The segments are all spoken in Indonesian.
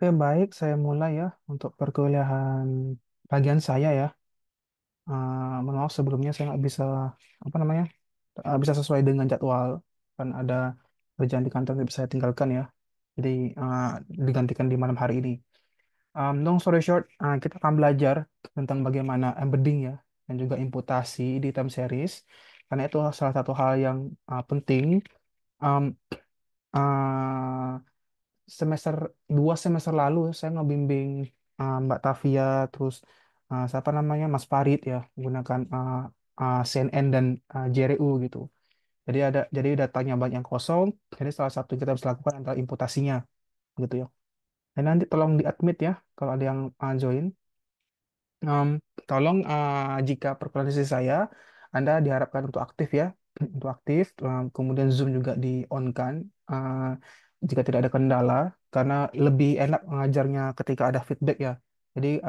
Oke, baik. Saya mulai ya untuk perkuliahan bagian saya ya. Mohon maaf sebelumnya saya nggak bisa apa namanya bisa sesuai dengan jadwal kan ada kerjaan di kantor yang bisa saya tinggalkan ya. Jadi uh, digantikan di malam hari ini. Long story short, kita akan belajar tentang bagaimana embedding ya dan juga imputasi di time series karena itu salah satu hal yang penting. Um, uh, semester 2 semester lalu saya ngebimbing Mbak Tavia terus siapa namanya Mas Farid ya menggunakan CNN dan JRU gitu. Jadi datanya banyak yang kosong. Jadi salah satu yang kita bisa lakukan adalah imputasinya gitu ya. Dan nanti tolong di-admit ya kalau ada yang join. Em, Tolong jika perkuliahan sesi saya, Anda diharapkan untuk aktif ya, untuk aktif. Kemudian Zoom juga di-on-kan jika tidak ada kendala, karena lebih enak mengajarnya ketika ada feedback ya. Jadi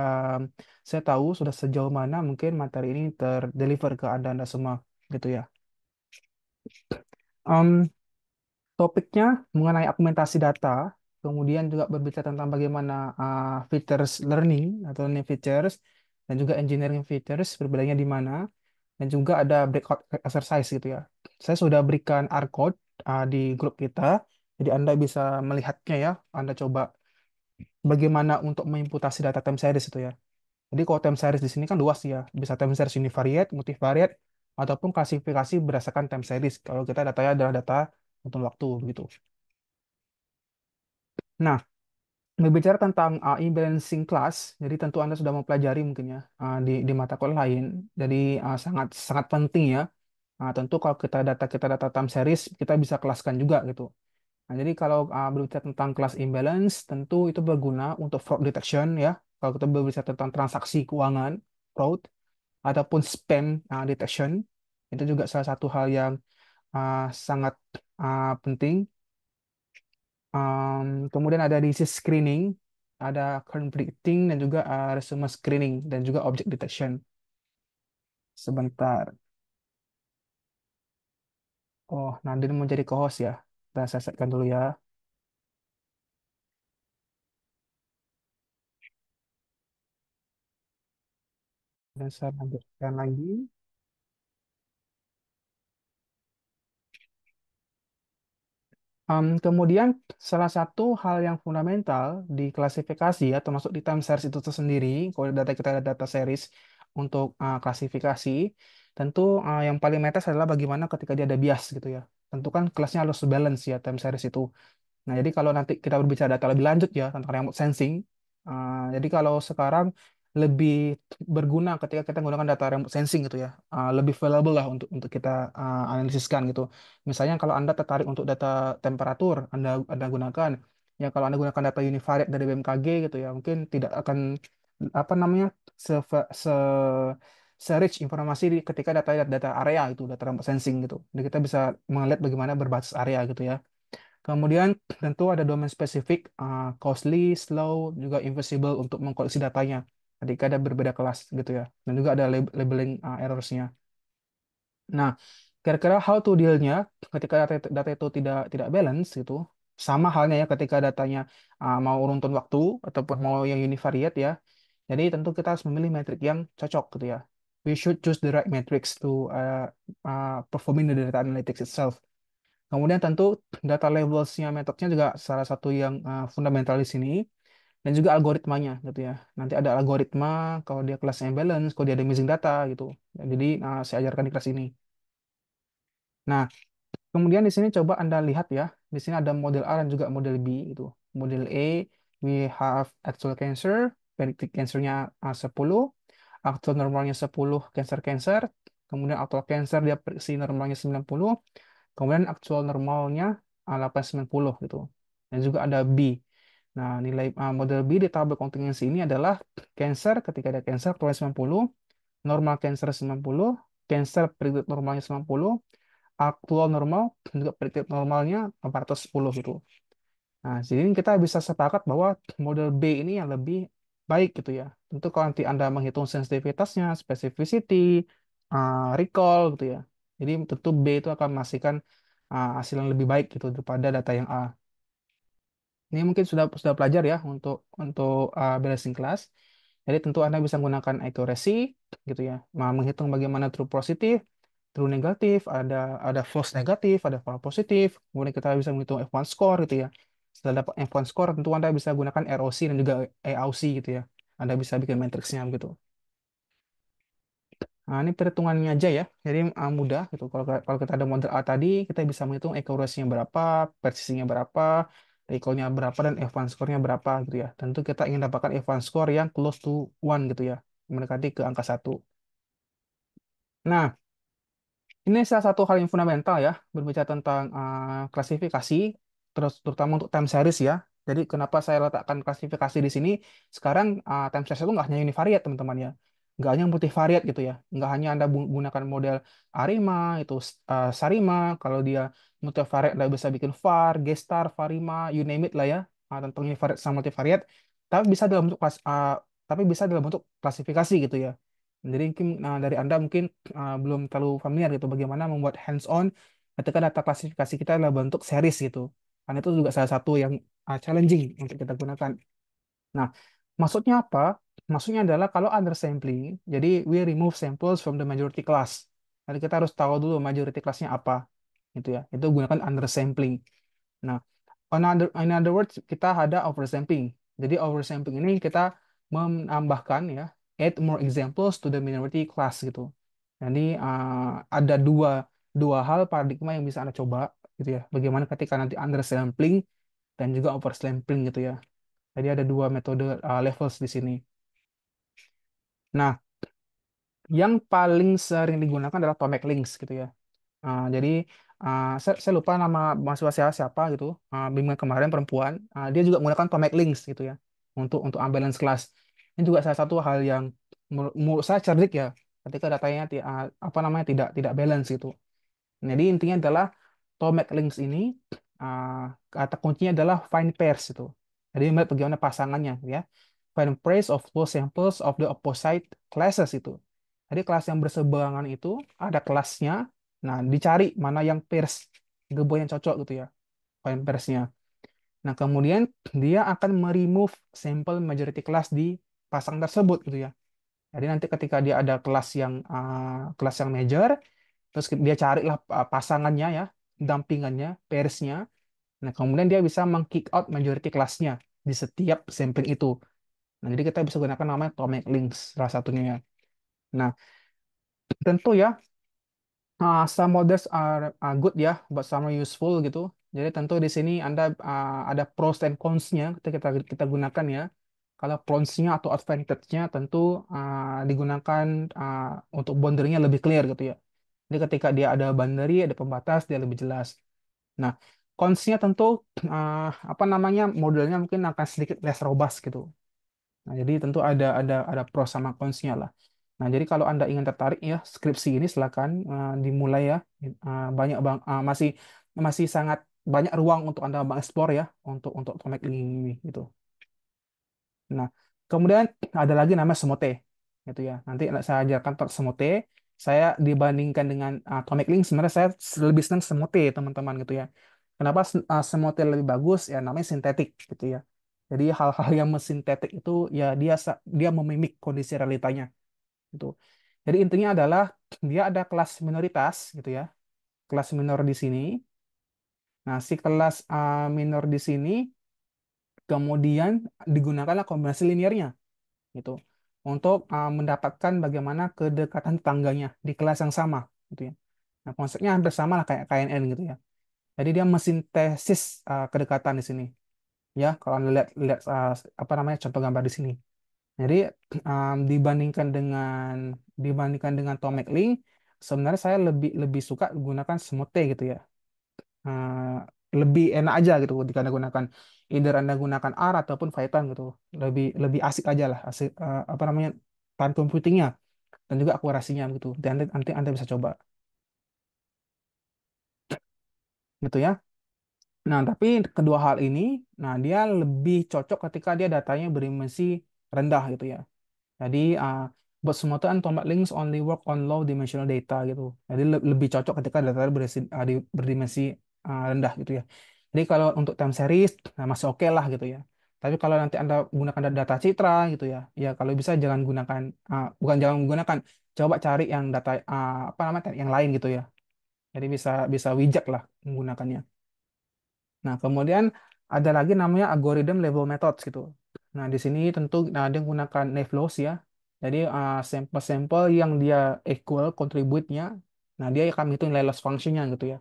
saya tahu sudah sejauh mana mungkin materi ini terdeliver ke Anda semua gitu ya. Em, Topiknya mengenai augmentasi data, kemudian juga berbicara tentang bagaimana features learning atau learning features dan juga engineering features berbedanya di mana dan juga ada breakout exercise gitu ya. Saya sudah berikan R-code di grup kita, jadi Anda bisa melihatnya ya. Anda coba bagaimana untuk mengimputasi data time series itu ya. Jadi kalau time series di sini kan luas ya, bisa time series univariate, multivariate, ataupun klasifikasi berdasarkan time series. Kalau kita datanya adalah data untuk waktu begitu. Nah, berbicara tentang imbalancing class, jadi tentu Anda sudah mempelajari mungkin ya di mata kuliah lain. Jadi sangat sangat penting ya. Tentu kalau kita data time series, kita bisa kelaskan juga gitu. Nah, jadi kalau berbicara tentang class imbalance, tentu itu berguna untuk fraud detection ya. Kalau kita berbicara tentang transaksi keuangan, fraud, ataupun spam detection, itu juga salah satu hal yang sangat penting. Kemudian ada disease screening, ada conflicting dan juga resume screening dan juga object detection. Sebentar. Oh, Nadine mau jadi co-host ya. Saya setkan dulu ya. Dan saya lanjutkan lagi. Kemudian salah satu hal yang fundamental di klasifikasi ya, termasuk di time series itu tersendiri, kalau data kita ada data series untuk klasifikasi, tentu yang paling metas adalah bagaimana ketika dia ada bias gitu ya. Tentu kan kelasnya harus balance ya time series itu. Nah, jadi kalau nanti kita berbicara data lebih lanjut ya tentang remote sensing, jadi kalau sekarang lebih berguna ketika kita menggunakan data remote sensing gitu ya, lebih valuable lah untuk kita analisiskan gitu. Misalnya kalau Anda tertarik untuk data temperatur, Anda gunakan. Ya kalau Anda gunakan data univariate dari BMKG gitu ya, mungkin tidak akan apa namanya se se se-rich informasi ketika data area itu data remote sensing gitu. Jadi kita bisa melihat bagaimana berbasis area gitu ya. Kemudian tentu ada domain spesifik, costly, slow, juga invisible untuk mengkoleksi datanya. Ketika ada berbeda kelas gitu ya. Dan juga ada labeling errorsnya. Nah, kira-kira how to deal-nya ketika data itu tidak balance gitu. Sama halnya ya ketika datanya mau runtun waktu ataupun mau yang univariate ya. Jadi tentu kita harus memilih metrik yang cocok gitu ya. We should choose the right metrics to performing the data analytics itself. Kemudian tentu data labels-nya metodenya juga salah satu yang fundamental di sini dan juga algoritmanya gitu ya. Nanti ada algoritma kalau dia kelasnya balance, kalau dia ada missing data gitu. Ya, jadi saya ajarkan di kelas ini. Nah, kemudian di sini coba Anda lihat ya. Di sini ada model A dan juga model B gitu. Model A we have actual cancer, predicted cancernya 10, actual normalnya 10 cancer. Kemudian actual cancer dia prediksi normalnya 90. Kemudian aktual normalnya 890 gitu. Dan juga ada B. Nah, nilai model B di tabel kontingensi ini adalah cancer ketika ada cancer aktualnya 90, normal cancer 90, cancer predicted normalnya 90, aktual normal dan juga predicted normalnya 410 gitu. Nah, jadi kita bisa sepakat bahwa model B ini yang lebih baik gitu ya. Tentu kalau nanti Anda menghitung sensitivitasnya, specificity, recall gitu ya. Jadi tentu B itu akan menghasilkan hasil yang lebih baik gitu daripada data yang A. Ini mungkin sudah pelajar ya untuk balancing class. Jadi tentu Anda bisa menggunakan accuracy gitu ya, menghitung bagaimana true positif, true negatif, ada false negatif, ada false positif. Kemudian kita bisa menghitung F1 score gitu ya. Setelah dapat F1 score, tentu Anda bisa gunakan ROC dan juga AOC gitu ya. Anda bisa bikin matriksnya gitu. Nah, ini perhitungannya aja ya. Jadi mudah gitu. Kalau kita ada model A tadi, kita bisa menghitung accuracy-nya berapa, presisinya berapa, recall-nya berapa, dan F1 score-nya berapa gitu ya. Tentu kita ingin dapatkan F1 score yang close to 1 gitu ya. Mendekati ke angka 1. Nah, ini salah satu hal yang fundamental ya, berbicara tentang klasifikasi, terus terutama untuk time series ya. Jadi kenapa saya letakkan klasifikasi di sini? Sekarang time series itu nggak hanya univariate teman-teman ya, nggak hanya multivariate gitu ya, nggak hanya Anda gunakan model ARIMA itu SARIMA. Kalau dia multivariate Anda bisa bikin VAR, Gestar, VARIMA, you name it lah ya, tentang univariate sama multivariate. Tapi bisa dalam bentuk tapi bisa dalam bentuk klasifikasi gitu ya. Jadi mungkin dari Anda mungkin belum terlalu familiar gitu bagaimana membuat hands-on ketika data klasifikasi kita adalah bentuk series gitu. Karena itu juga salah satu yang challenging untuk kita gunakan. Nah, maksudnya apa? Maksudnya adalah kalau undersampling, jadi we remove samples from the majority class. Jadi kita harus tahu dulu majority classnya apa, gitu ya. Itu gunakan undersampling. Nah, in other words, kita ada oversampling. Jadi oversampling ini kita menambahkan ya, add more examples to the minority class gitu. Jadi ada dua dua hal paradigma yang bisa Anda coba gitu ya. Bagaimana ketika nanti undersampling dan juga oversampling gitu ya. Jadi ada dua metode levels di sini. Nah, yang paling sering digunakan adalah Tomac Links gitu ya. Jadi saya lupa nama mahasiswa saya siapa gitu. Bimbingan kemarin perempuan, dia juga menggunakan Tomac Links gitu ya untuk unbalance class. Ini juga salah satu hal yang menurut saya cerdik ya ketika datanya apa namanya tidak balance gitu. Jadi intinya adalah Tomac Links ini kata kuncinya adalah find pairs itu. Jadi melihat bagaimana pasangannya ya. Find pairs of close samples of the opposite classes itu. Jadi kelas yang berseberangan itu ada kelasnya. Nah, dicari mana yang pairs gebo yang cocok gitu ya. Find pairsnya. Nah, kemudian dia akan meremove sampel majority class di pasang tersebut gitu ya. Jadi nanti ketika dia ada kelas yang major, terus dia carilah pasangannya ya, dampingannya, pairsnya. Nah, kemudian dia bisa meng-kick out majority class-nya di setiap sampling itu. Nah, jadi kita bisa gunakan namanya Tomac Links salah satunya ya. Nah, tentu ya, some models are good ya, but some are useful gitu. Jadi tentu di sini Anda ada pros dan cons-nya ketika kita gunakan ya. Kalau pros-nya atau advantage-nya tentu digunakan untuk boundary-nya lebih clear gitu ya. Jadi ketika dia ada boundary, ada pembatas, dia lebih jelas. Nah, cons-nya tentu apa namanya modelnya mungkin akan sedikit less robust gitu. Nah, jadi tentu ada pro sama cons-nya lah. Nah, jadi kalau Anda ingin tertarik ya skripsi ini silakan dimulai ya. Banyak masih masih sangat banyak ruang untuk Anda mengeksplor ya untuk Tomac ini gitu. Nah, kemudian ada lagi namanya Semote gitu ya. Nanti saya ajarkan tentang Semote. Saya dibandingkan dengan Atomic Link sebenarnya saya lebih senang Semote teman-teman gitu ya. Kenapa Semote lebih bagus? Ya namanya sintetik gitu ya. Jadi hal-hal yang mesintetik itu ya dia memimik kondisi realitanya gitu. Jadi intinya adalah dia ada kelas minoritas gitu ya. Kelas minor di sini. Nah, si kelas minor di sini kemudian digunakanlah kombinasi linearnya gitu untuk mendapatkan bagaimana kedekatan tetangganya di kelas yang sama gitu ya. Nah, konsepnya hampir sama lah kayak KNN gitu ya. Jadi dia mesintesis kedekatan di sini. Ya, kalau Anda lihat lihat apa namanya contoh gambar di sini. Jadi dibandingkan dengan Tomac Link, sebenarnya saya lebih lebih suka gunakan Smote gitu ya. Lebih enak aja gitu jika Anda gunakan either Anda gunakan R ataupun Python gitu. Lebih lebih asik aja lah, asik apa namanya time computingnya dan juga akurasinya gitu. Nanti Anda bisa coba gitu ya. Nah, tapi kedua hal ini, nah dia lebih cocok ketika dia datanya berdimensi rendah gitu ya. Jadi buat semua tuh Tomac Links only work on low dimensional data gitu. Jadi lebih cocok ketika data berdimensi rendah gitu ya. Jadi kalau untuk time series nah masih oke lah gitu ya. Tapi kalau nanti Anda gunakan data citra gitu ya, ya kalau bisa jangan gunakan bukan jangan menggunakan, coba cari yang data apa namanya yang lain gitu ya. Jadi bisa bisa bijak lah menggunakannya. Nah, kemudian ada lagi namanya algorithm level methods gitu. Nah, di sini tentu dia menggunakan naive Loss ya. Jadi sampel-sampel yang dia equal contribute-nya, nah dia akan menghitung nilai loss function-nya gitu ya.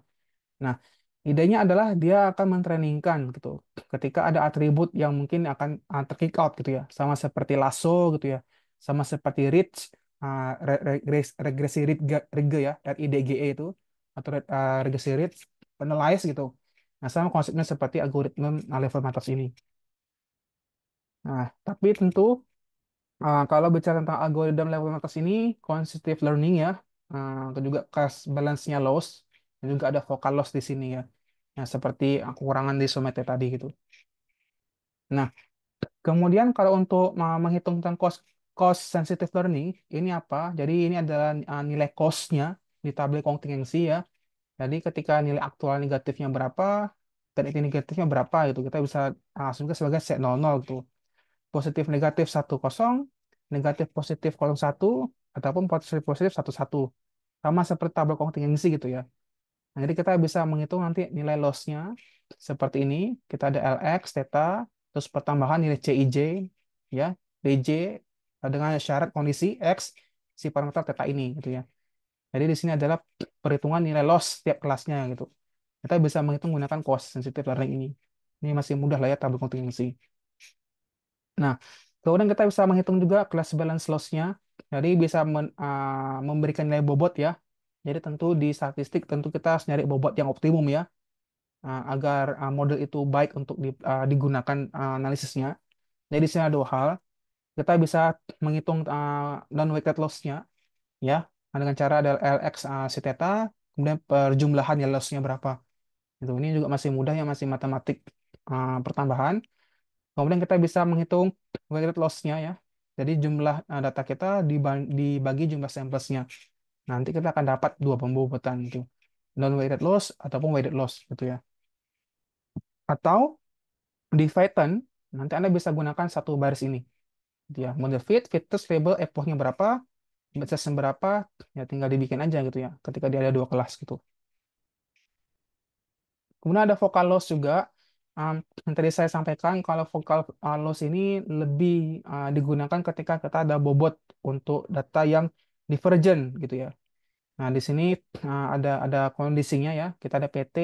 Nah, idenya adalah dia akan mentrainingkan gitu. Ketika ada atribut yang mungkin akan terkick out gitu ya, sama seperti lasso gitu ya, sama seperti reach, regresi rege ya, RIDGE itu, atau regresi reach, analyze gitu. Nah, sama konsepnya seperti algoritma level matrix ini. Nah, tapi tentu kalau bicara tentang algoritma level matrix ini, quantitative learning ya, atau juga class balance-nya loss, dan juga ada vocal loss di sini ya. Ya, seperti kekurangan di Somete tadi gitu. Nah, kemudian kalau untuk menghitung tentang cost sensitive learning, ini apa? Jadi ini adalah nilai cost-nya di tabel kontingensi ya. Jadi ketika nilai aktual negatifnya berapa, dan itu negatifnya berapa gitu, kita bisa asumsikan sebagai set 00 gitu. Positif negatif 10, negatif positif 01, ataupun positif positif 11. Sama seperti tabel kontingensi gitu ya. Nah, jadi kita bisa menghitung nanti nilai loss-nya seperti ini. Kita ada LX, theta, terus pertambahan nilai CIJ, ya, DJ, dengan syarat kondisi X, si parameter theta ini, gitu ya. Jadi di sini adalah perhitungan nilai loss setiap kelasnya, gitu. Kita bisa menghitung menggunakan cost sensitive learning ini. Ini masih mudah lah ya tabel kontingensi. Nah, kemudian kita bisa menghitung juga kelas balance loss-nya. Jadi bisa memberikan nilai bobot ya. Jadi tentu di statistik tentu kita harus nyari bobot yang optimum ya, agar model itu baik untuk digunakan analisisnya. Jadi di sini ada dua hal. Kita bisa menghitung non-weighted loss-nya ya dengan cara ada LX si theta, kemudian perjumlahan ya loss-nya berapa. Itu ini juga masih mudah ya, masih matematik pertambahan. Kemudian kita bisa menghitung weighted loss-nya ya. Jadi jumlah data kita dibagi jumlah samples-nya. Nanti kita akan dapat dua pembobotan itu. Non-weighted loss ataupun weighted loss gitu ya. Atau di Python, nanti Anda bisa gunakan satu baris ini. Gitu ya. Model fit, fitness, label, epochnya berapa, batasnya berapa, ya tinggal dibikin aja gitu ya. Ketika dia ada dua kelas gitu. Kemudian ada vocal loss juga. Yang tadi saya sampaikan kalau vocal loss ini lebih digunakan ketika kita ada bobot untuk data yang divergent gitu ya. Nah, di sini ada kondisinya ya. Kita ada PT,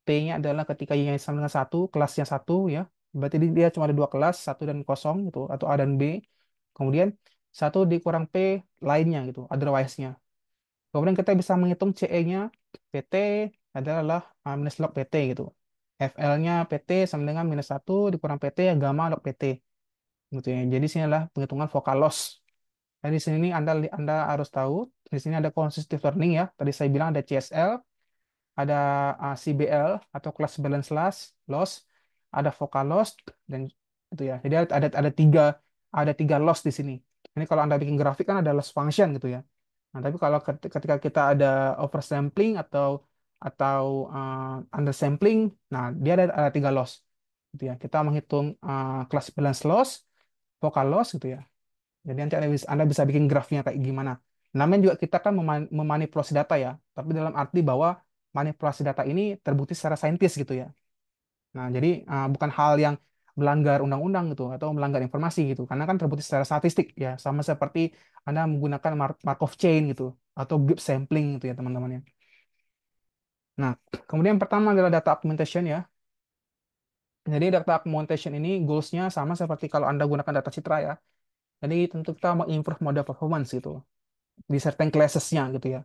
P-nya adalah ketika Y sama dengan satu, kelasnya satu ya. Berarti dia cuma ada dua kelas, satu dan kosong gitu, atau A dan B. Kemudian satu dikurang P lainnya gitu, otherwise-nya. Kemudian kita bisa menghitung CE-nya, PT adalah minus log PT gitu. FL-nya PT sama dengan minus satu dikurang PT ya gamma log PT gitu ya. Jadi sini adalah penghitungan vocal loss. Dan di sini Anda harus tahu, di sini ada consistent learning ya. Tadi saya bilang ada CSL, ada CBL atau class balance loss, ada vocal loss dan itu ya. Jadi ada tiga loss di sini. Ini kalau Anda bikin grafik kan ada loss function gitu ya. Nah, tapi kalau ketika kita ada oversampling atau undersampling, nah dia ada tiga loss gitu ya. Kita menghitung class balance loss, vocal loss gitu ya. Jadi nanti Anda bisa bikin grafnya kayak gimana. Namanya juga kita kan memanipulasi data ya, tapi dalam arti bahwa manipulasi data ini terbukti secara saintis gitu ya. Nah, jadi bukan hal yang melanggar undang-undang gitu atau melanggar informasi gitu, karena kan terbukti secara statistik ya, sama seperti Anda menggunakan Markov chain gitu atau Gibbs sampling gitu ya teman-teman ya. Nah, kemudian pertama adalah data augmentation ya. Jadi data augmentation ini goals-nya sama seperti kalau Anda gunakan data citra ya. Jadi tentu kita mau improve model performance gitu di certain classes-nya gitu ya.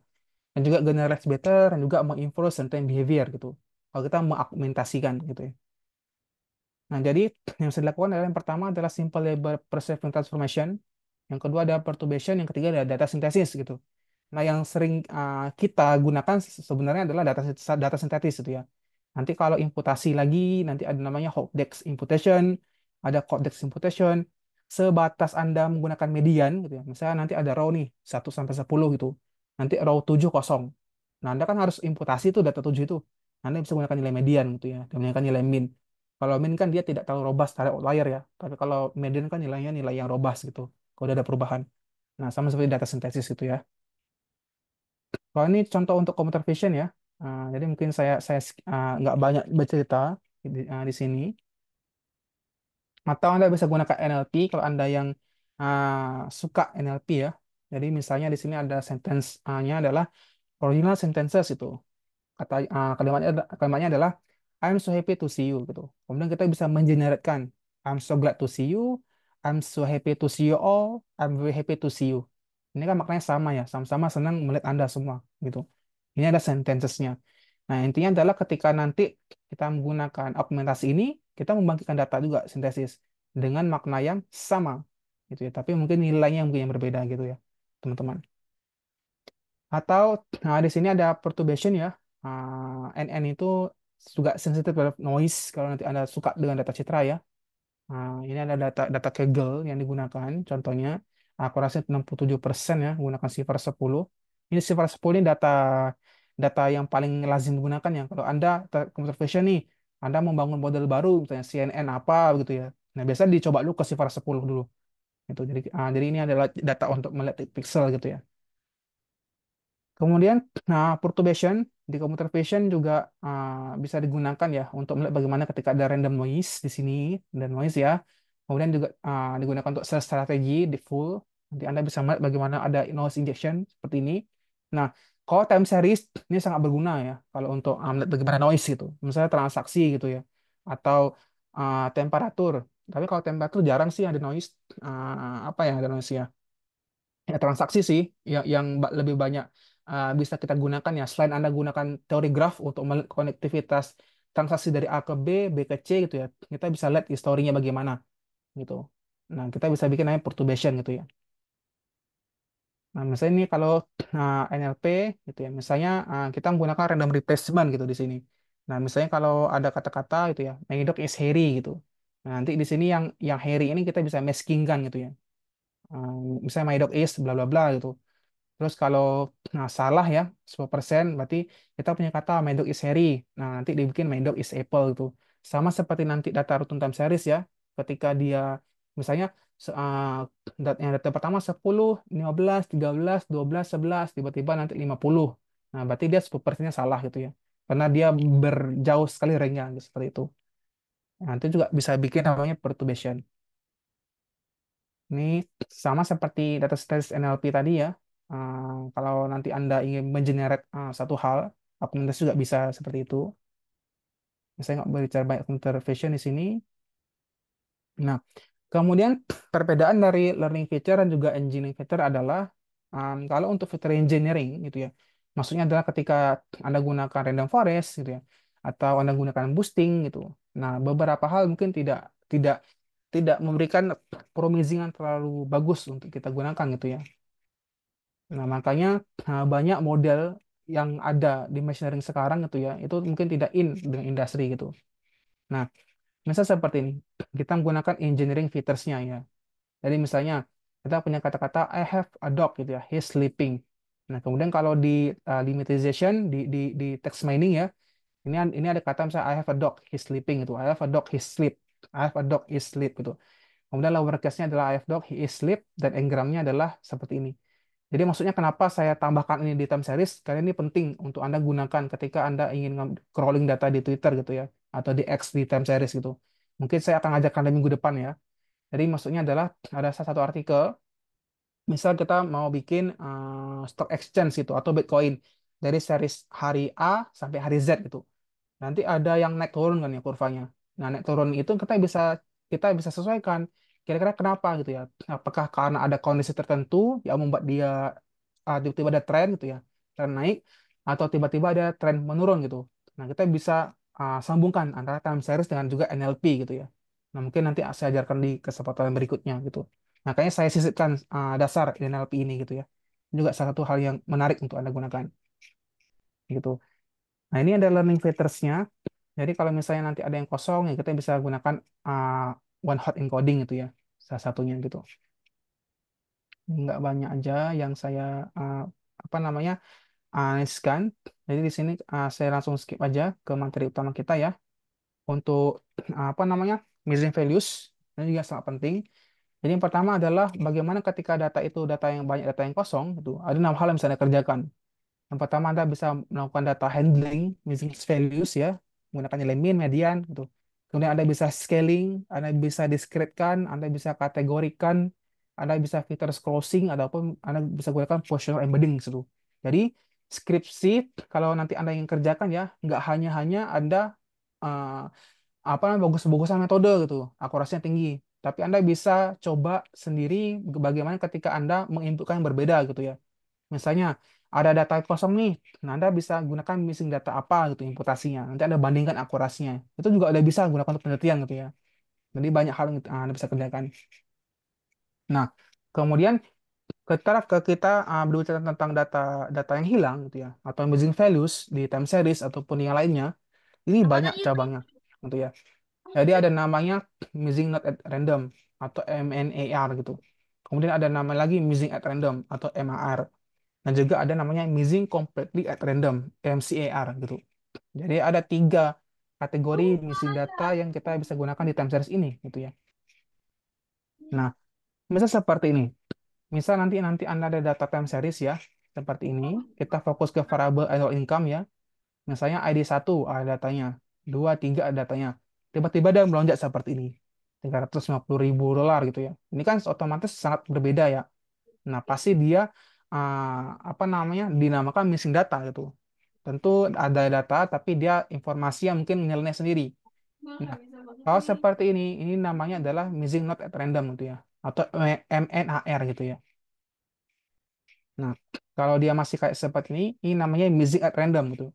Dan juga generalize better dan juga menginfluence certain behavior gitu. Kalau kita mengaugmentasikan gitu ya. Nah, jadi yang bisa dilakukan adalah yang pertama adalah simple label perception transformation, yang kedua ada perturbation, yang ketiga ada data synthesis gitu. Nah, yang sering kita gunakan sebenarnya adalah data sintetis itu ya. Nanti kalau imputasi lagi, nanti ada namanya Hopdex imputation, ada Codex imputation. Sebatas Anda menggunakan median gitu ya. Misalnya nanti ada row nih, 1 sampai 10 gitu. Nanti row 7 kosong. Nah, Anda kan harus imputasi tuh data 7 itu. Anda bisa gunakan nilai median gitu ya, dan menggunakan nilai min. Kalau min kan dia tidak terlalu robust terhadap outlier ya, tapi kalau median kan nilainya nilai yang robust gitu, kalau udah ada perubahan. Nah, sama seperti data sintesis gitu ya. Kalau ini contoh untuk computer vision ya. Jadi mungkin saya nggak banyak bercerita di sini. Atau Anda bisa gunakan NLP kalau Anda yang suka NLP ya. Jadi misalnya di sini ada sentence-nya adalah original sentences itu. Kalimatnya adalah I'm so happy to see you gitu. Kemudian kita bisa mengenerate I'm so glad to see you, I'm so happy to see you all, I'm very happy to see you. Ini kan maknanya sama ya, sama-sama senang melihat Anda semua gitu. Ini ada sentences-nya. Nah, intinya adalah ketika nanti kita menggunakan augmentasi ini, kita membangkitkan data juga sintesis dengan makna yang sama gitu ya, tapi mungkin nilainya mungkin yang berbeda gitu ya, teman-teman. Atau di sini ada perturbation ya. NN itu juga sensitif terhadap noise kalau nanti Anda suka dengan data citra ya. Ini ada data data Kaggle yang digunakan. Contohnya akurasi 67% ya menggunakan sifar 10. Ini sifar 10 ini data data yang paling lazim digunakan ya. Kalau Anda computer vision nih, Anda membangun model baru misalnya CNN apa gitu ya. Nah, biasa dicoba dulu ke sifar 10 dulu. Itu jadi ini adalah data untuk melihat pixel gitu ya. Kemudian, perturbation di computer vision juga bisa digunakan ya untuk melihat bagaimana ketika ada random noise di sini dan noise ya. Kemudian juga digunakan untuk search strategi di full. Nanti Anda bisa melihat bagaimana ada noise injection seperti ini. Nah, kalau time series ini sangat berguna ya kalau untuk melihat bagaimana noise gitu. Misalnya transaksi gitu ya, atau temperatur. Tapi kalau temperatur jarang sih ada noise. Apa ya ada noise ya? Ya, transaksi sih yang lebih banyak bisa kita gunakan ya. Selain Anda gunakan teori graf untuk melihat konektivitas transaksi dari A ke B, B ke C gitu ya. Kita bisa lihat historinya bagaimana gitu. Nah, kita bisa bikin namanya perturbation gitu ya. Nah, misalnya ini kalau NLP gitu ya. Misalnya kita menggunakan random replacement gitu di sini. Nah, misalnya kalau ada kata-kata gitu ya, my dog is hairy gitu. Nah, nanti di sini yang hairy ini kita bisa maskingkan gitu ya. Misalnya my dog is bla bla bla gitu. Terus kalau salah ya 10% berarti kita punya kata my dog is Harry. Nah, nanti dibikin my dog is Apple gitu. Sama seperti nanti data runtun time series ya. Ketika dia misalnya yang data pertama 10, 15, 13, 12, 11, tiba-tiba nanti 50. Nah, berarti dia 10%-nya salah gitu ya. Karena dia berjauh sekali range-nya gitu, seperti itu. Nah, itu juga bisa bikin namanya perturbation. Ini sama seperti data scientist NLP tadi ya. Kalau nanti Anda ingin mengenerate satu hal, augmentasi juga bisa seperti itu. Saya nggak berbicara banyak computer vision di sini. Nah, kemudian perbedaan dari learning feature dan juga engineering feature adalah kalau untuk feature engineering gitu ya, maksudnya adalah ketika Anda gunakan random forest gitu ya, atau Anda gunakan boosting gitu. Nah, beberapa hal mungkin tidak tidak tidak memberikan promising yang terlalu bagus untuk kita gunakan gitu ya. Nah, makanya banyak model yang ada di machine learning sekarang gitu ya, itu mungkin tidak in dengan industri gitu. Nah, misal seperti ini, kita menggunakan engineering features-nya ya. Jadi misalnya kita punya kata-kata I have a dog gitu ya, he's sleeping. Nah, kemudian kalau di lemmatization di text mining ya, ini ada kata misalnya I have a dog, he's sleeping gitu. I have a dog, he's sleep. I have a dog, he's sleep gitu. Kemudian lowercase-nya adalah I have dog, he is sleep dan engramnya adalah seperti ini. Jadi maksudnya kenapa saya tambahkan ini di time series? Karena ini penting untuk Anda gunakan ketika Anda ingin crawling data di Twitter gitu ya, atau di X di time series gitu. Mungkin saya akan ajarkan di minggu depan ya. Jadi maksudnya adalah ada salah satu artikel, misal kita mau bikin stock exchange gitu atau Bitcoin dari series hari A sampai hari Z gitu. Nanti ada yang naik turun kan ya kurvanya. Nah, naik turun itu kita bisa sesuaikan. Kira-kira kenapa gitu ya? Apakah karena ada kondisi tertentu yang membuat dia tiba-tiba ada tren gitu ya, tren naik, atau tiba-tiba ada tren menurun gitu. Nah, kita bisa sambungkan antara time series dengan juga NLP gitu ya. Nah, mungkin nanti saya ajarkan di kesempatan berikutnya gitu. Makanya saya sisipkan dasar NLP ini gitu ya. Ini juga salah satu hal yang menarik untuk Anda gunakan gitu. Nah, ini ada learning features-nya. Jadi kalau misalnya nanti ada yang kosong, ya kita bisa gunakan one hot encoding itu ya, salah satunya gitu. Nggak banyak aja yang saya apa namanya analiskan. Jadi di sini saya langsung skip aja ke materi utama kita ya. Untuk apa namanya missing values ini juga sangat penting. Jadi yang pertama adalah bagaimana ketika data itu data yang banyak, data yang kosong itu ada 6 hal yang bisa Anda kerjakan. Yang pertama Anda bisa melakukan data handling missing values ya, menggunakan nilai min, median gitu. Kemudian Anda bisa scaling, Anda bisa discretekan, Anda bisa kategorikan, Anda bisa filter closing ataupun Anda bisa gunakan positional embedding gitu. Jadi skripsi kalau nanti Anda ingin kerjakan ya, nggak hanya Anda eh, apa namanya bagus-bagusan metode gitu, akurasinya tinggi. Tapi Anda bisa coba sendiri bagaimana ketika Anda menginputkan yang berbeda gitu ya. Misalnya ada data kosong nih, nah Anda bisa gunakan missing data apa gitu imputasinya. Nanti Anda bandingkan akurasinya. Itu juga ada bisa gunakan untuk penelitian gitu ya. Jadi banyak hal yang Anda bisa kerjakan. Nah, kemudian kita berbicara tentang data data yang hilang gitu ya, atau missing values di time series ataupun yang lainnya, ini banyak cabangnya gitu ya. Jadi ada namanya missing not at random atau MNAR gitu. Kemudian ada nama lagi missing at random atau MAR. Dan juga ada namanya missing completely at random, MCAR gitu. Jadi ada 3 kategori missing data yang kita bisa gunakan di time series ini gitu ya. Nah, misal seperti ini. Misal nanti nanti Anda ada data time series ya, seperti ini. Kita fokus ke variable annual income ya. Misalnya ID 1 ada datanya, 2, 3 ada datanya. Tiba-tiba dia melonjak seperti ini. 350.000 dolar gitu ya. Ini kan otomatis sangat berbeda ya. Nah, pasti dia apa namanya dinamakan missing data gitu. Tentu ada data, tapi dia informasi yang mungkin nilainya sendiri. Nah, kalau seperti ini namanya adalah missing not at random gitu ya, atau MNAR gitu ya. Nah, kalau dia masih kayak seperti ini namanya missing at random gitu.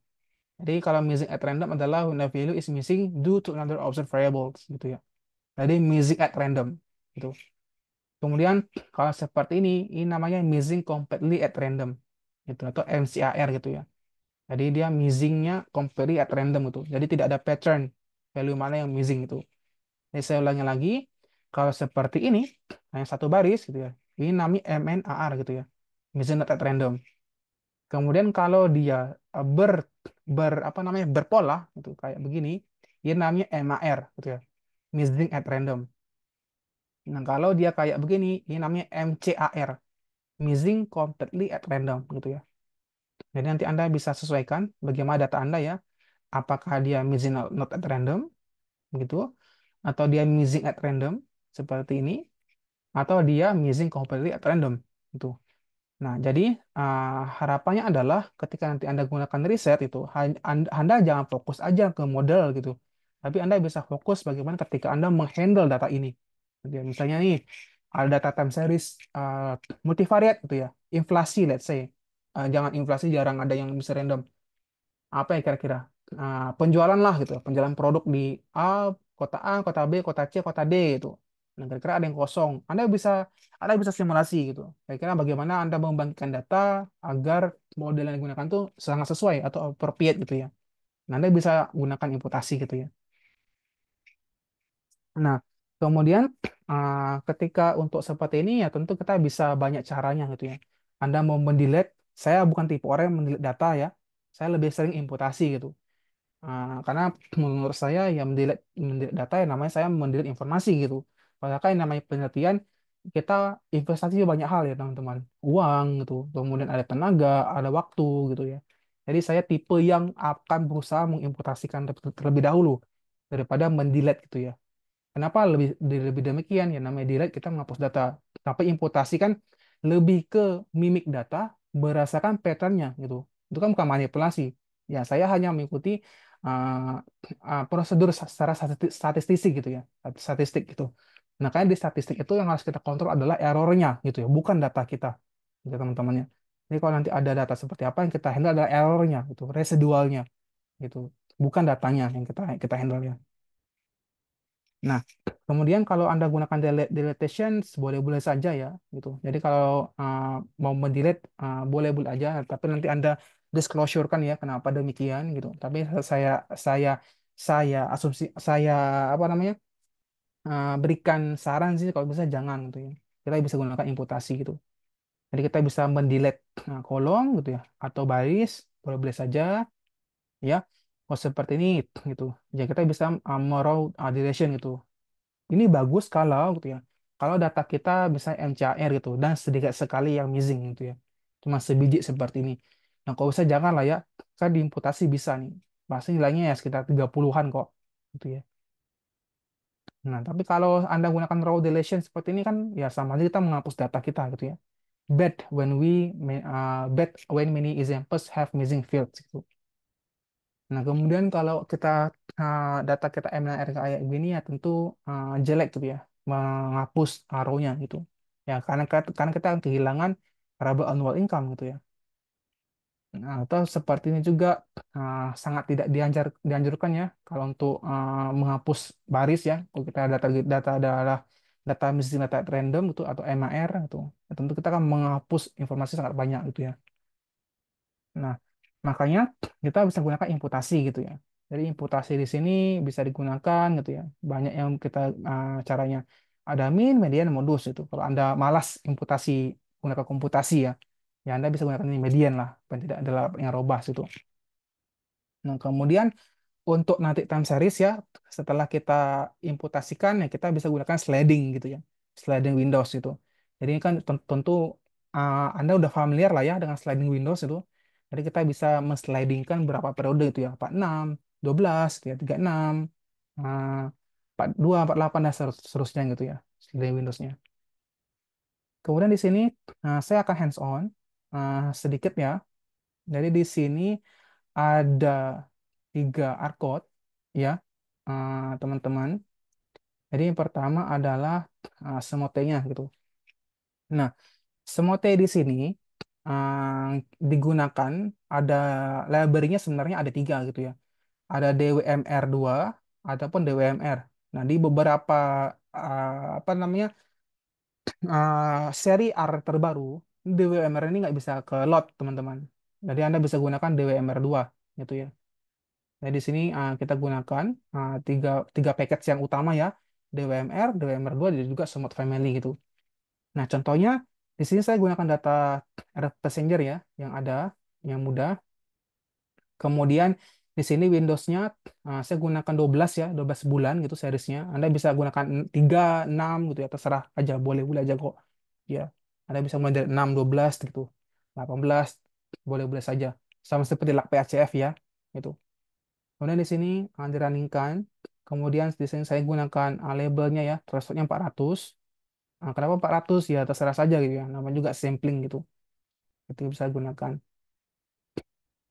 Jadi kalau missing at random adalah when the value is missing due to another observed variables gitu ya. Jadi missing at random gitu. Kemudian kalau seperti ini namanya missing completely at random gitu atau MCAR gitu ya. Jadi dia missingnya completely at random gitu. Jadi tidak ada pattern value mana yang missing itu. Jadi saya ulangi lagi. Kalau seperti ini hanya satu baris gitu ya. Ini namanya MNAR gitu ya. Missing not at random. Kemudian kalau dia apa namanya berpola gitu kayak begini, dia namanya MAR gitu ya. Missing at random. Nah, kalau dia kayak begini, ini namanya MCAR, missing completely at random gitu ya. Jadi nanti Anda bisa sesuaikan bagaimana data Anda ya, apakah dia missing not at random gitu, atau dia missing at random seperti ini, atau dia missing completely at random gitu. Nah, jadi harapannya adalah ketika nanti Anda gunakan riset itu, Anda jangan fokus aja ke model gitu, tapi Anda bisa fokus bagaimana ketika Anda menghandle data ini. Jadi, misalnya nih, ada data time series multivariate gitu ya, inflasi let's say. Jangan inflasi, jarang ada yang bisa random. Apa ya kira-kira? Penjualan lah gitu, penjualan produk di A, kota B, kota C, kota D itu. Nah, kira-kira ada yang kosong. Anda bisa simulasi gitu. Kira-kira bagaimana Anda membangkitkan data agar model yang digunakan tuh sangat sesuai atau appropriate gitu ya. Nah, Anda bisa gunakan imputasi gitu ya. Nah, kemudian ketika untuk seperti ini ya tentu kita bisa banyak caranya gitu ya. Anda mau mendelete, saya bukan tipe orang yang mendelete data ya. Saya lebih sering imputasi gitu. Karena menurut saya ya mendelete data ya namanya saya mendelete informasi gitu. Padahal yang namanya penelitian kita investasi banyak hal ya teman-teman. Uang gitu, kemudian ada tenaga, ada waktu gitu ya. Jadi saya tipe yang akan berusaha mengimputasikan terlebih dahulu daripada mendelete gitu ya. Kenapa lebih demikian? Ya namanya delete kita menghapus data. Tapi imputasi kan lebih ke mimik data berdasarkan patternnya gitu. Itu kan bukan manipulasi. Ya saya hanya mengikuti uh, prosedur secara statistik gitu ya, statistik gitu. Nah, kayak di statistik itu yang harus kita kontrol adalah errornya gitu ya, bukan data kita, gitu teman-temannya. Jadi kalau nanti ada data seperti apa yang kita handle adalah errornya gitu, residualnya gitu, bukan datanya yang kita kita handle ya. Nah, kemudian kalau Anda gunakan deletions boleh-boleh saja ya gitu. Jadi kalau mau mendelete boleh-boleh aja, tapi nanti Anda disclosure-kan ya kenapa demikian gitu. Tapi saya saya asumsi saya apa namanya? Berikan saran sih kalau bisa jangan gitu ya. Kita bisa gunakan imputasi gitu. Jadi kita bisa mendelete kolom gitu ya, atau baris, boleh-boleh saja ya. Oh seperti ini gitu. Ya kita bisa mau duration gitu. Ini bagus kalau gitu ya. Kalau data kita bisa MCAR gitu dan sedikit sekali yang missing gitu ya. Cuma sebiji seperti ini. Nah, kalau bisa jangan lah ya. Kan diimputasi bisa nih. Pasti nilainya ya sekitar 30-an kok gitu ya. Nah, tapi kalau Anda gunakan raw deletion seperti ini kan ya sama aja kita menghapus data kita gitu ya. Bad when many examples have missing fields gitu. Nah, kemudian kalau kita data kita MNR kayak gini ya tentu jelek gitu ya, menghapus row-nya gitu. Ya, karena kita kehilangan variable annual income gitu ya. Nah, atau seperti ini juga sangat tidak dianjurkan ya kalau untuk menghapus baris ya. Kalau kita data data adalah data missing data random gitu atau MAR gitu. Ya, tentu kita akan menghapus informasi sangat banyak gitu ya. Nah, makanya kita bisa gunakan imputasi gitu ya. Jadi imputasi di sini bisa digunakan gitu ya. Banyak yang kita caranya. Ada min, median, modus itu. Kalau Anda malas imputasi gunakan komputasi ya, ya Anda bisa gunakan ini median lah, paling tidak adalah yang robust itu. Nah, kemudian untuk nanti time series ya, setelah kita imputasikan ya kita bisa gunakan sliding gitu ya. Sliding Windows itu. Jadi ini kan tentu Anda udah familiar lah ya dengan sliding Windows itu. Jadi kita bisa menslidingkan berapa periode itu ya, 46, 12, gitu ya, 36, uh, 42, 48 dan seterusnya gitu ya, sliding Windowsnya. Kemudian di sini saya akan hands on sedikit ya. Jadi di sini ada 3 R code ya, teman-teman. Jadi yang pertama adalah semote-nya gitu. Nah, semote di sini digunakan ada library-nya sebenarnya ada 3 gitu ya. Ada DWMR2 ataupun DWMR. Nah, di beberapa apa namanya seri R terbaru, DWMR ini nggak bisa ke load teman-teman. Jadi Anda bisa gunakan DWMR2 gitu ya. Nah, di sini kita gunakan tiga, tiga package yang utama ya, DWMR, DWMR2, dan juga Smart Family gitu. Nah, contohnya di sini saya gunakan data Passenger ya, yang ada, yang mudah. Kemudian di sini Windows-nya saya gunakan 12 ya, 12 bulan gitu seriesnya. Anda bisa gunakan 3, 6 gitu ya, terserah aja, boleh-boleh aja kok. Ya, Anda bisa mulai dari 6, 12 gitu. 18, boleh-boleh saja. Sama seperti LAK PACF ya, itu. Kemudian di sini dirunningkan. Kemudian di sini saya gunakan labelnya ya, thresholdnya 400. Kenapa 400? Ya terserah saja gitu ya. Namanya juga sampling gitu. Itu bisa gunakan.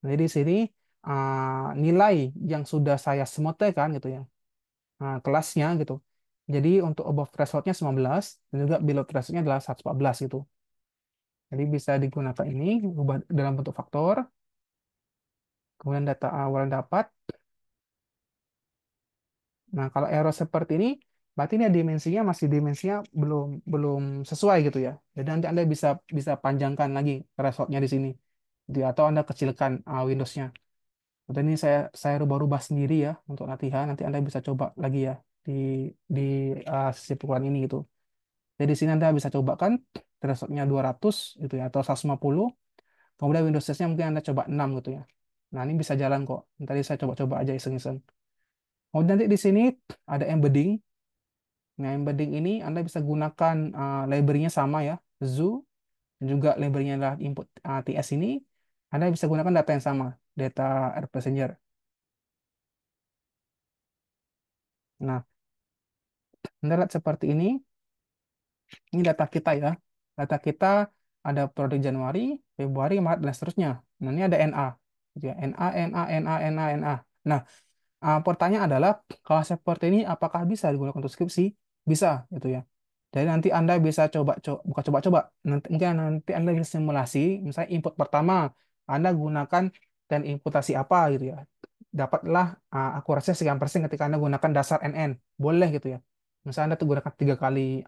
Jadi di sini nilai yang sudah saya semotekan gitu ya, kelasnya gitu. Jadi untuk above thresholdnya 19 dan juga below thresholdnya adalah 114 gitu. Jadi bisa digunakan ini ubah dalam bentuk faktor. Kemudian data awal yang dapat. Nah, kalau error seperti ini, berarti ini dimensinya masih dimensinya belum belum sesuai gitu ya. Jadi nanti Anda bisa bisa panjangkan lagi thresholdnya di sini, gitu ya. Atau Anda kecilkan Windows-nya. Atau ini saya rubah-rubah sendiri ya untuk latihan. Nanti Anda bisa coba lagi ya di di sisi pukulan ini gitu. Jadi di sini Anda bisa coba kan thresholdnya 200 gitu ya atau 150. Kemudian Windows testnya mungkin Anda coba 6 gitu ya. Nah, ini bisa jalan kok. Tadi saya coba-coba aja iseng-iseng. Kemudian nanti di sini ada embedding. Nah, embedding ini Anda bisa gunakan library-nya sama ya, Zoo, dan juga library-nya adalah input TS ini. Anda bisa gunakan data yang sama, data Air Passenger. Nah, Anda lihat seperti ini data kita ya. Data kita ada periode Januari, Februari, Maret, dan seterusnya. Nah, ini ada NA. Gitu ya. NA, NA, NA, NA, NA. Nah, pertanyaan adalah, kalau seperti ini apakah bisa digunakan untuk skripsi? Bisa, gitu ya. Jadi nanti Anda bisa bukan coba-coba. Nanti mungkin nanti Anda bisa simulasi, misalnya input pertama Anda gunakan dan imputasi apa gitu ya. Dapatlah akurasinya sekian persen ketika Anda gunakan dasar NN. Boleh gitu ya. Misalnya Anda tuh gunakan 3 kali,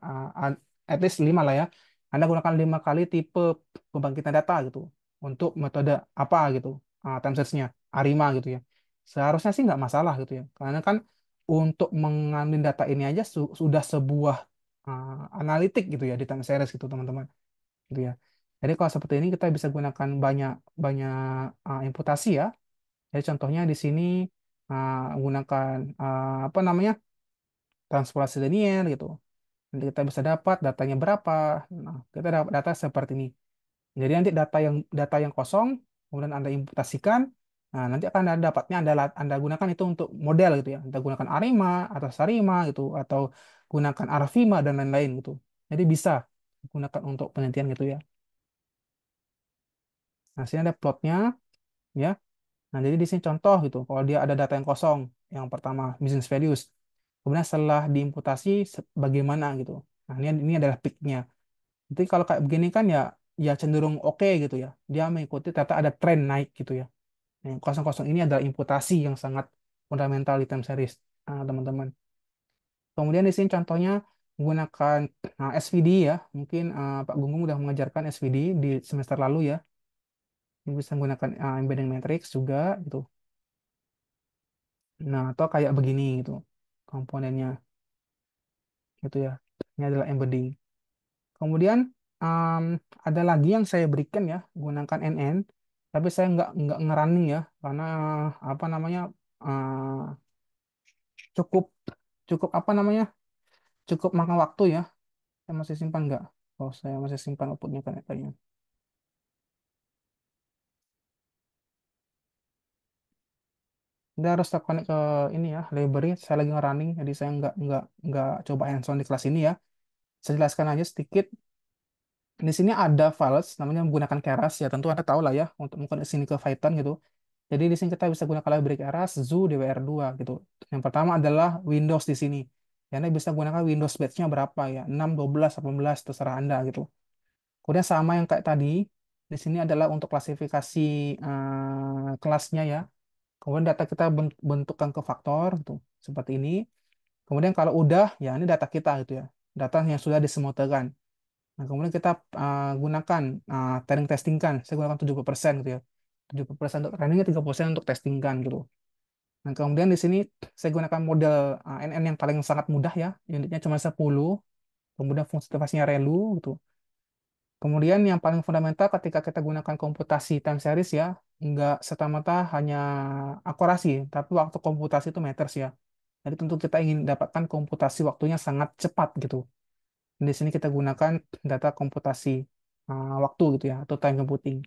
at least 5 lah ya. Anda gunakan 5 kali tipe pembangkitan data gitu. Untuk metode apa gitu. Time series-nya. ARIMA gitu ya. Seharusnya sih nggak masalah gitu ya. Karena kan untuk mengambil data ini aja sudah sebuah analitik gitu ya di time series gitu teman-teman gitu ya. Jadi kalau seperti ini kita bisa gunakan banyak banyak imputasi ya. Jadi contohnya di sini gunakan apa namanya transpolasi linier gitu. Nanti kita bisa dapat datanya berapa. Nah, kita dapat data seperti ini. Jadi nanti data yang kosong kemudian Anda imputasikan. Nah, nanti akan Anda dapatnya Anda gunakan itu untuk model gitu ya. Anda gunakan Arima atau Sarima gitu atau gunakan Arvima dan lain-lain gitu. Jadi bisa digunakan untuk penelitian gitu ya. Nah, sini ada plotnya ya. Nah, jadi di sini contoh gitu. Kalau dia ada data yang kosong, yang pertama business values. Kemudian setelah diimputasi bagaimana gitu. Nah, ini adalah peak-nya. Jadi kalau kayak begini kan ya ya cenderung oke gitu ya. Dia mengikuti ternyata ada tren naik gitu ya. Nah, yang kosong-kosong ini adalah imputasi yang sangat fundamental di time series, teman-teman. Kemudian di sini contohnya menggunakan SVD ya. Mungkin Pak Gunggung udah mengajarkan SVD di semester lalu ya. Ini bisa menggunakan embedding matrix juga gitu. Nah, atau kayak begini gitu komponennya gitu ya. Ini adalah embedding. Kemudian um, ada lagi yang saya berikan ya, gunakan NN, tapi saya nggak ngerunning ya, karena apa namanya cukup cukup apa namanya cukup makan waktu ya. Saya masih simpan nggak? Oh, saya masih simpan outputnya kayaknya. Dia harus terkonek ke ini ya, library. Saya lagi ngerunning, jadi saya nggak coba hands-on di kelas ini ya. Saya jelaskan aja sedikit. Di sini ada files namanya menggunakan Keras ya, tentu Anda tahu lah ya untuk menggunakan sini ke Python gitu. Jadi di sini kita bisa gunakan library Keras, Zoo, DWR2 gitu. Yang pertama adalah Windows di sini. Ya, Anda bisa gunakan Windows batch-nya berapa ya, 6, 12, 18, terserah Anda gitu. Kemudian sama yang kayak tadi, di sini adalah untuk klasifikasi kelasnya ya. Kemudian data kita bentukkan ke faktor gitu, seperti ini. Kemudian kalau udah, ya ini data kita gitu ya. Data yang sudah disemutekan. Nah, kemudian kita gunakan training testing kan. Saya gunakan 70% gitu ya. 70% untuk trainingnya, 30% untuk testing kan gitu. Nah, kemudian di sini saya gunakan model NN yang paling sangat mudah ya. Unitnya cuma 10. Kemudian fungsi interface-nya ReLU gitu. Kemudian yang paling fundamental ketika kita gunakan komputasi time series ya, nggak serta-merta hanya akurasi, tapi waktu komputasi itu matters ya. Jadi tentu kita ingin dapatkan komputasi waktunya sangat cepat gitu. Di sini kita gunakan data komputasi waktu gitu ya, atau time computing.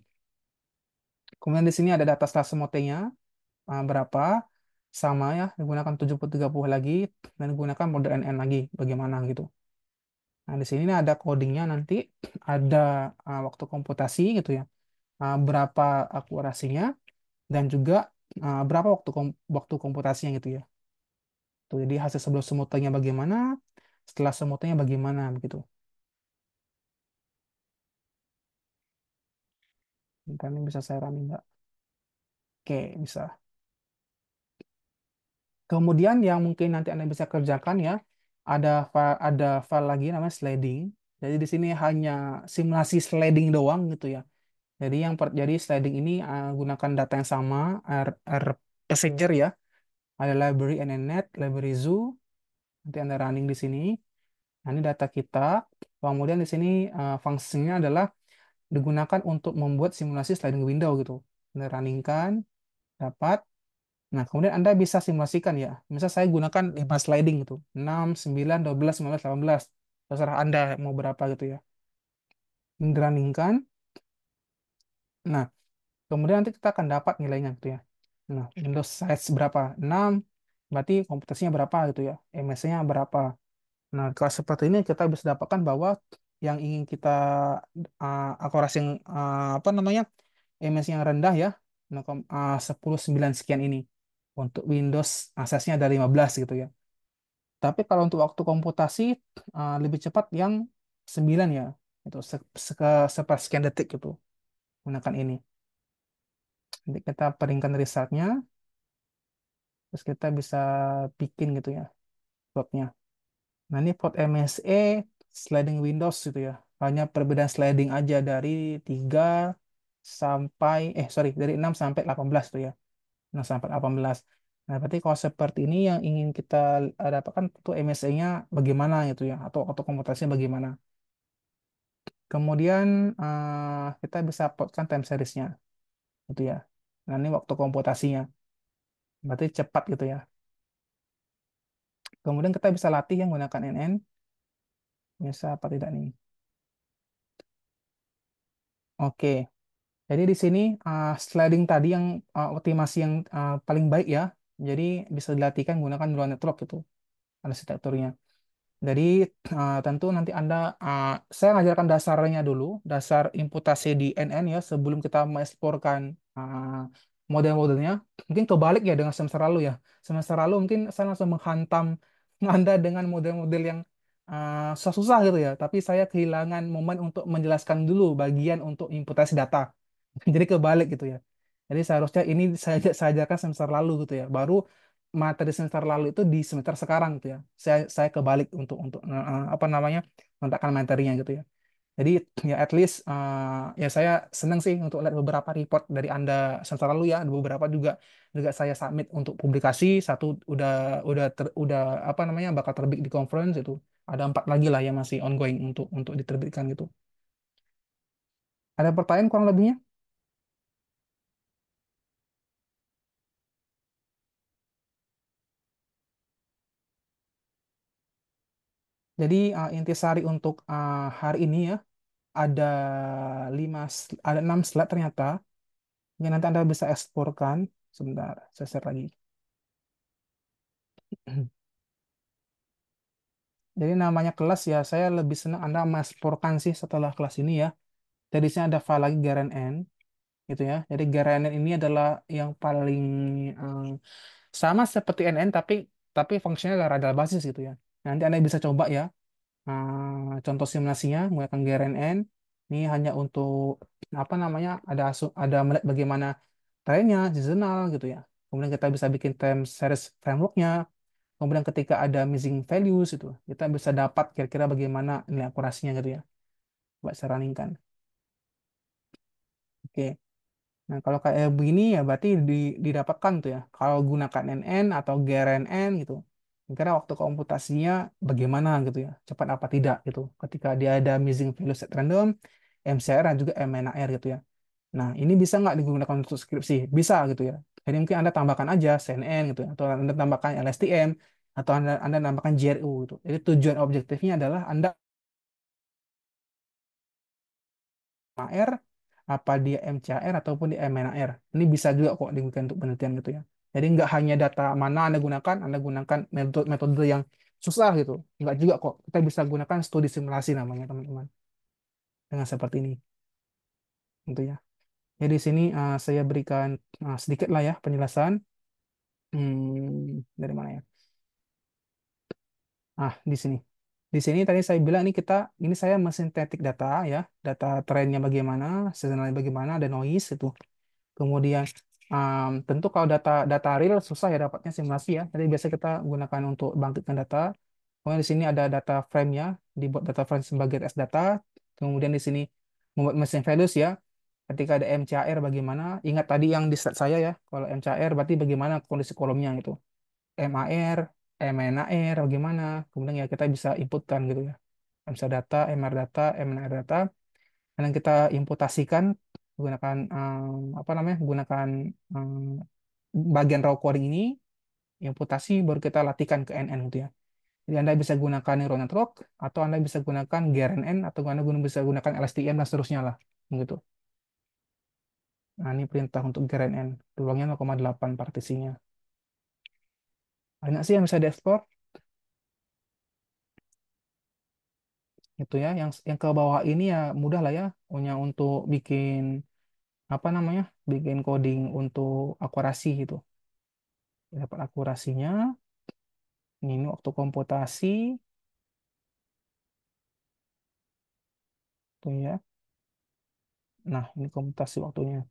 Kemudian di sini ada data stase motenya berapa, sama ya, digunakan 70-30 lagi, dan digunakan mode NN lagi, bagaimana gitu. Nah, di sini ada codingnya nanti, ada waktu komputasi gitu ya, berapa akurasinya, dan juga berapa waktu komputasinya gitu ya. Tuh, jadi hasil sebelum semutanya bagaimana, setelah semutanya bagaimana begitu. Bentar, ini bisa saya running nggak? Oke, bisa. Kemudian yang mungkin nanti Anda bisa kerjakan ya, ada file lagi namanya sliding. Jadi di sini hanya simulasi sliding doang gitu ya. Jadi sliding ini gunakan data yang sama, R passenger ya. Ada library NNNet, library zoo. Nanti Anda running di sini. Nah, ini data kita. Kemudian di sini fungsinya adalah digunakan untuk membuat simulasi sliding window gitu. Anda runningkan, dapat. Nah, kemudian Anda bisa simulasikan ya. Misal saya gunakan 5 sliding gitu. 6, 9, 12, 15, 18. Terserah Anda mau berapa gitu ya. Runningkan. Nah, kemudian nanti kita akan dapat nilainya gitu ya. Nah, Windows size berapa? 6, berarti komputasinya berapa gitu ya. MS-nya berapa. Nah, kalau seperti ini kita bisa dapatkan bahwa yang ingin kita akurasi yang apa namanya? MS yang rendah ya. 10 9 sekian ini. Untuk Windows aksesnya ada 15 gitu ya. Tapi kalau untuk waktu komputasi lebih cepat yang 9 ya. Itu sepersekian detik gitu menggunakan ini. Nanti kita peringkan resultnya, terus kita bisa bikin gitu ya plotnya. Nah, ini plot MSE sliding Windows gitu ya. Hanya perbedaan sliding aja dari 3 dari 6 sampai 18 tuh ya. 6 sampai 18. Nah, berarti kalau seperti ini yang ingin kita dapatkan itu MSE-nya bagaimana gitu ya, atau komputasinya bagaimana. Kemudian kita bisa plotkan time seriesnya, gitu ya. Nah, ini waktu komputasinya, berarti cepat gitu ya. Kemudian kita bisa latih yang menggunakan NN, bisa apa tidak nih? Oke, jadi di sini sliding tadi yang optimasi yang paling baik ya. Jadi bisa dilatihkan menggunakan neural network gitu, arsitekturnya. Jadi tentu nanti Anda, saya ngajarkan dasarnya dulu, dasar imputasi di NN ya, sebelum kita mengeksplorkan model-modelnya. Mungkin kebalik ya dengan semester lalu ya. Semester lalu mungkin saya langsung menghantam Anda dengan model-model yang susah-susah gitu ya. Tapi saya kehilangan momen untuk menjelaskan dulu bagian untuk imputasi data. Jadi kebalik gitu ya. Jadi seharusnya ini saya ajarkan semester lalu gitu ya. Baru materi semester lalu itu di semester sekarang gitu ya. Saya kebalik untuk apa namanya, meletakkan materinya gitu ya. Jadi ya at least ya saya senang sih untuk lihat beberapa report dari Anda semester lalu ya. Ada beberapa juga juga saya submit untuk publikasi. Satu udah apa namanya, bakal terbit di conference itu. Ada 4 lagi lah yang masih ongoing untuk diterbitkan gitu. Ada pertanyaan kurang lebihnya? Jadi intisari untuk hari ini ya, ada ada 6 slide ternyata yang nanti Anda bisa eksporkan. Sebentar, saya share lagi. Jadi namanya kelas ya, saya lebih senang Anda mengeksporkan sih setelah kelas ini ya. Jadi di sini ada file lagi GRNN gitu ya. Jadi GRNN ini adalah yang paling eh, sama seperti NN tapi fungsinya adalah rada basis gitu ya. Nanti Anda bisa coba ya. Contoh simulasinya menggunakan GRNN ini hanya untuk apa namanya, ada melihat bagaimana trennya seasonal gitu ya. Kemudian kita bisa bikin time series frameworknya. Kemudian ketika ada missing values itu kita bisa dapat kira-kira bagaimana nilai akurasinya gitu ya. Coba saya running-kan. Oke. Nah, kalau kayak begini ya berarti didapatkan tuh ya. Kalau gunakan NN atau GRNN gitu. Kira waktu komputasinya bagaimana gitu ya. Cepat apa tidak gitu. Ketika dia ada missing value set random, MCR dan juga MNAR gitu ya. Nah, ini bisa nggak digunakan untuk skripsi? Bisa gitu ya. Jadi mungkin Anda tambahkan aja CNN gitu ya. Atau Anda tambahkan LSTM. Atau Anda tambahkan GRU gitu. Jadi tujuan objektifnya adalah Anda MAR, apa dia MCAR ataupun di MNAR. Ini bisa juga kok digunakan untuk penelitian gitu ya. Jadi nggak hanya data mana Anda gunakan metode yang susah gitu. Nggak juga kok. Kita bisa gunakan studi simulasi namanya teman-teman. Dengan seperti ini gitu ya. Jadi di sini saya berikan sedikit lah ya penjelasan. Dari mana ya? Di sini. Di sini tadi saya bilang ini saya mensintetik data ya, data trennya bagaimana, seasonalnya bagaimana, ada noise itu. Kemudian tentu kalau data data real susah ya dapatnya simulasi ya. Jadi biasa kita gunakan untuk bangkitkan data. Kemudian di sini ada data frame-nya, dibuat data frame sebagai test data. Kemudian di sini membuat machine values ya. Ketika ada MCAR bagaimana? Ingat tadi yang di slide saya ya. Kalau MCAR berarti bagaimana kondisi kolomnya gitu. MAR, MNAR bagaimana? Kemudian ya kita bisa inputkan gitu ya. Bisa data, MR data, MNAR data, dan kita imputasikan menggunakan apa namanya, menggunakan bagian raw coding ini, imputasi baru kita latihkan ke NN gitu ya. Jadi Anda bisa gunakan neural network atau Anda bisa gunakan GRNN atau Anda bisa gunakan LSTM dan seterusnya lah gitu. Nah, ini perintah untuk GRNN. Ruangnya 0,8 partisinya. Banyak sih yang bisa dieksplor itu ya. Yang ke bawah ini ya mudah lah ya. Hanya untuk bikin apa namanya? Bikin coding untuk akurasi gitu. Dapat akurasinya. Ini waktu komputasi tuh ya. Nah, ini komputasi waktunya.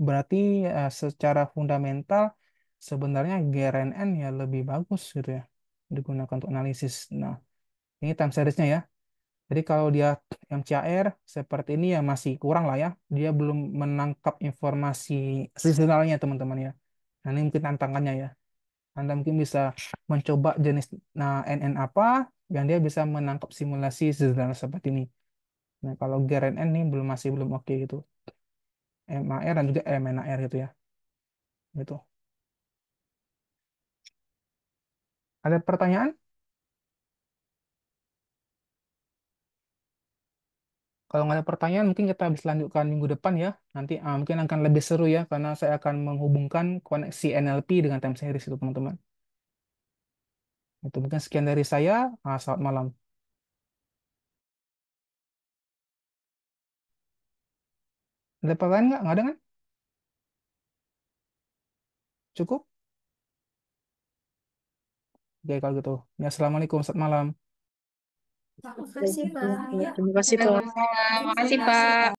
Berarti secara fundamental sebenarnya GRNN ya lebih bagus gitu ya digunakan untuk analisis. Nah, ini time seriesnya ya. Jadi kalau dia MCAR seperti ini ya masih kurang lah ya. Dia belum menangkap informasi seasonalnya teman-teman ya. Nah, ini mungkin tantangannya ya. Anda mungkin bisa mencoba jenis NN apa yang dia bisa menangkap simulasi seasonal seperti ini. Nah, kalau GRNN nih masih belum oke gitu. MAR dan juga MNAR gitu ya. Gitu. Ada pertanyaan? Kalau nggak ada pertanyaan, mungkin kita bisa lanjutkan minggu depan ya. Nanti mungkin akan lebih seru ya, karena saya akan menghubungkan koneksi NLP dengan time series itu, teman-teman. Itu mungkin sekian dari saya. Selamat malam. Ada pertanyaan nggak? Nggak ada kan? Cukup? Oke, kalau gitu. Ya, Assalamualaikum. Selamat malam. Terima kasih, Pak. Terima kasih, Pak. Waalaikumsalam. Makasih, Pak.